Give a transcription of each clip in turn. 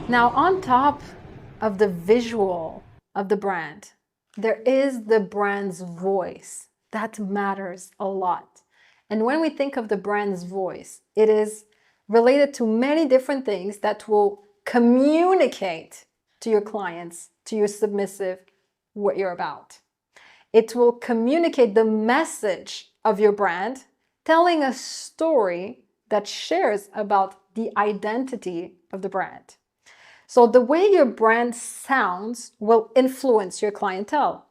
Now, on top of the visual of the brand, there is the brand's voice. That matters a lot. And when we think of the brand's voice, it is related to many different things that will communicate to your clients, to your submissive, what you're about. It will communicate the message of your brand, telling a story that shares about the identity of the brand. So the way your brand sounds will influence your clientele.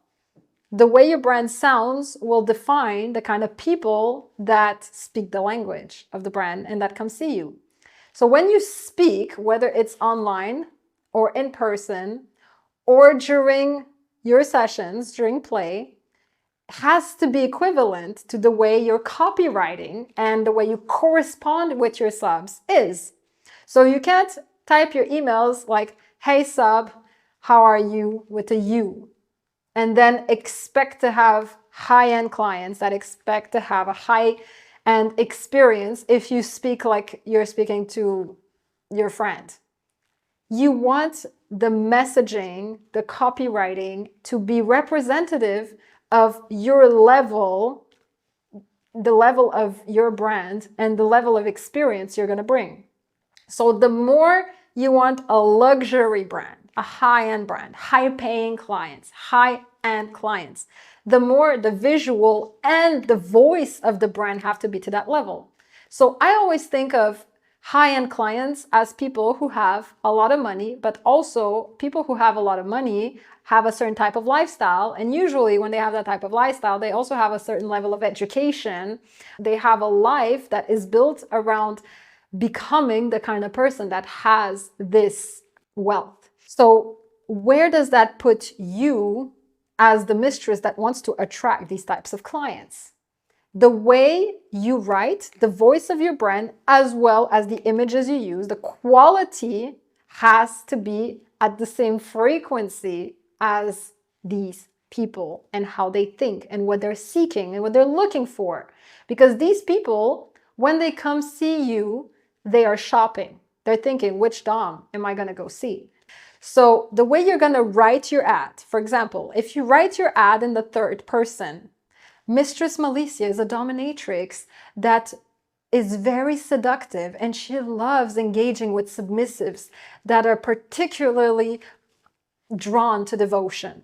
The way your brand sounds will define the kind of people that speak the language of the brand and that come see you. So when you speak, whether it's online or in person or during your sessions, during play, has to be equivalent to the way your copywriting and the way you correspond with your subs is. So you can't type your emails like, hey sub, how are you, with a U, and then expect to have high-end clients that expect to have a high-end experience if you speak like you're speaking to your friend. You want the messaging, the copywriting to be representative of your level, the level of your brand and the level of experience you're going to bring. So the more you want a luxury brand, a high-end brand, high-paying clients, high-end clients, the more the visual and the voice of the brand have to be to that level. So I always think of high-end clients as people who have a lot of money, but also people who have a lot of money have a certain type of lifestyle. And usually when they have that type of lifestyle, they also have a certain level of education. They have a life that is built around becoming the kind of person that has this wealth. So where does that put you as the mistress that wants to attract these types of clients? The way you write, the voice of your brand, as well as the images you use, the quality has to be at the same frequency as these people and how they think and what they're seeking and what they're looking for. Because these people, when they come see you, they are shopping. They're thinking, which dom am I going to go see? So the way you're going to write your ad, for example, if you write your ad in the third person, Mistress Malissia is a dominatrix that is very seductive and she loves engaging with submissives that are particularly drawn to devotion.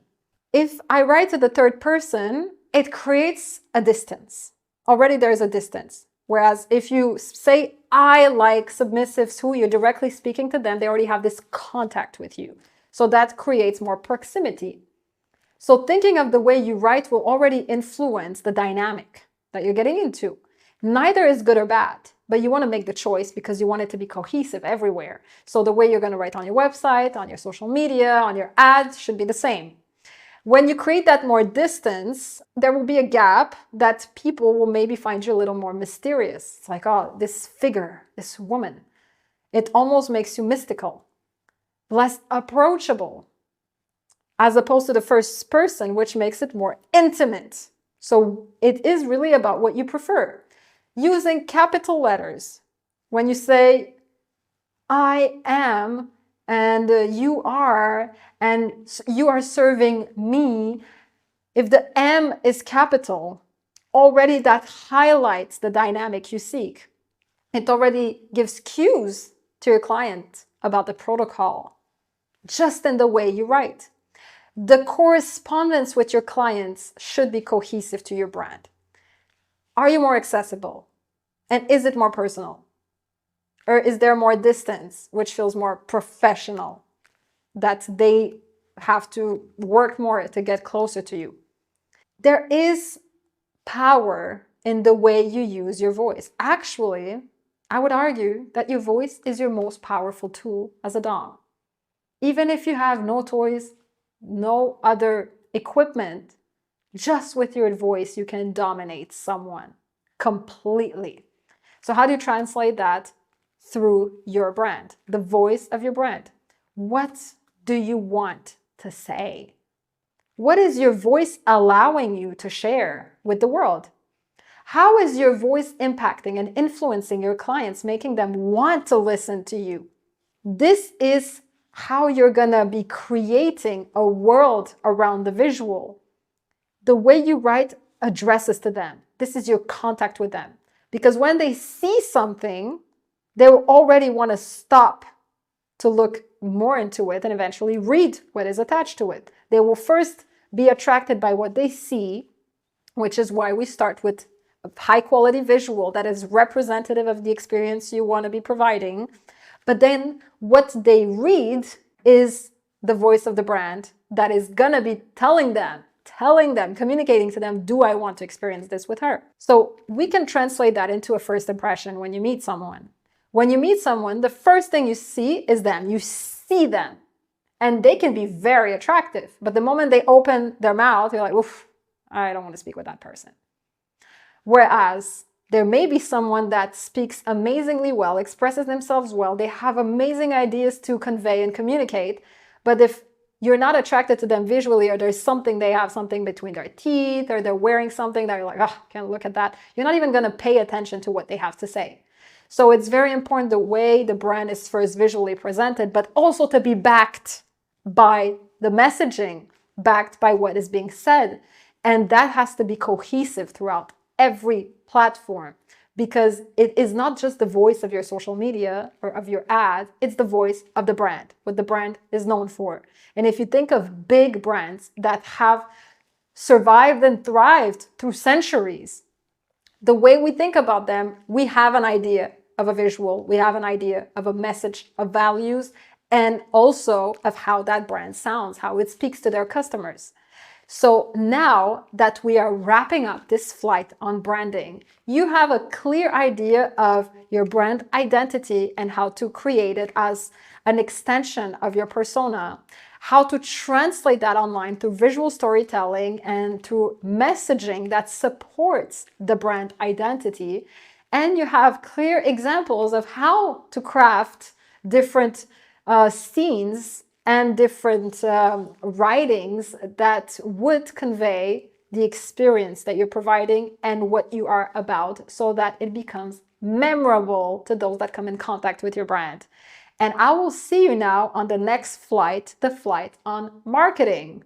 If I write to the third person, it creates a distance. Already there's a distance. Whereas if you say, I like submissives who you're directly speaking to them, they already have this contact with you. So that creates more proximity. So thinking of the way you write will already influence the dynamic that you're getting into. Neither is good or bad, but you want to make the choice because you want it to be cohesive everywhere. So the way you're going to write on your website, on your social media, on your ads should be the same. When you create that more distance, there will be a gap that people will maybe find you a little more mysterious. It's like, oh, this figure, this woman, it almost makes you mystical, less approachable, as opposed to the first person, which makes it more intimate. So it is really about what you prefer. Using capital letters. When you say, I am, and you are, and you are serving me, if the M is capital, already that highlights the dynamic you seek. It already gives cues to your client about the protocol, just in the way you write. The correspondence with your clients should be cohesive to your brand. Are you more accessible? And is it more personal? Or is there more distance, which feels more professional, that they have to work more to get closer to you? There is power in the way you use your voice. Actually, I would argue that your voice is your most powerful tool as a dom. Even if you have no toys, no other equipment, just with your voice, you can dominate someone completely. So how do you translate that? Through your brand, the voice of your brand. What do you want to say? What is your voice allowing you to share with the world? How is your voice impacting and influencing your clients, making them want to listen to you? This is how you're gonna be creating a world around the visual. The way you write addresses to them. This is your contact with them. Because when they see something, they will already want to stop to look more into it and eventually read what is attached to it. They will first be attracted by what they see, which is why we start with a high quality visual that is representative of the experience you want to be providing. But then what they read is the voice of the brand that is going to be telling them, communicating to them, do I want to experience this with her? So we can translate that into a first impression when you meet someone. When you meet someone, the first thing you see is them. You see them. And they can be very attractive. But the moment they open their mouth, you're like, oof, I don't want to speak with that person. Whereas there may be someone that speaks amazingly well, expresses themselves well, they have amazing ideas to convey and communicate, but if you're not attracted to them visually, or there's something, they have something between their teeth, or they're wearing something that you're like, oh, can't look at that, you're not even going to pay attention to what they have to say. So it's very important the way the brand is first visually presented, but also to be backed by the messaging, backed by what is being said. And that has to be cohesive throughout every platform, because it is not just the voice of your social media or of your ad, it's the voice of the brand, what the brand is known for. And if you think of big brands that have survived and thrived through centuries, the way we think about them, we have an idea of a visual, we have an idea of a message, of values, and also of how that brand sounds, how it speaks to their customers. So now that we are wrapping up this flight on branding, you have a clear idea of your brand identity and how to create it as an extension of your persona, how to translate that online through visual storytelling and through messaging that supports the brand identity. And you have clear examples of how to craft different scenes and different writings that would convey the experience that you're providing and what you are about, so that it becomes memorable to those that come in contact with your brand. And I will see you now on the next flight, the flight on marketing.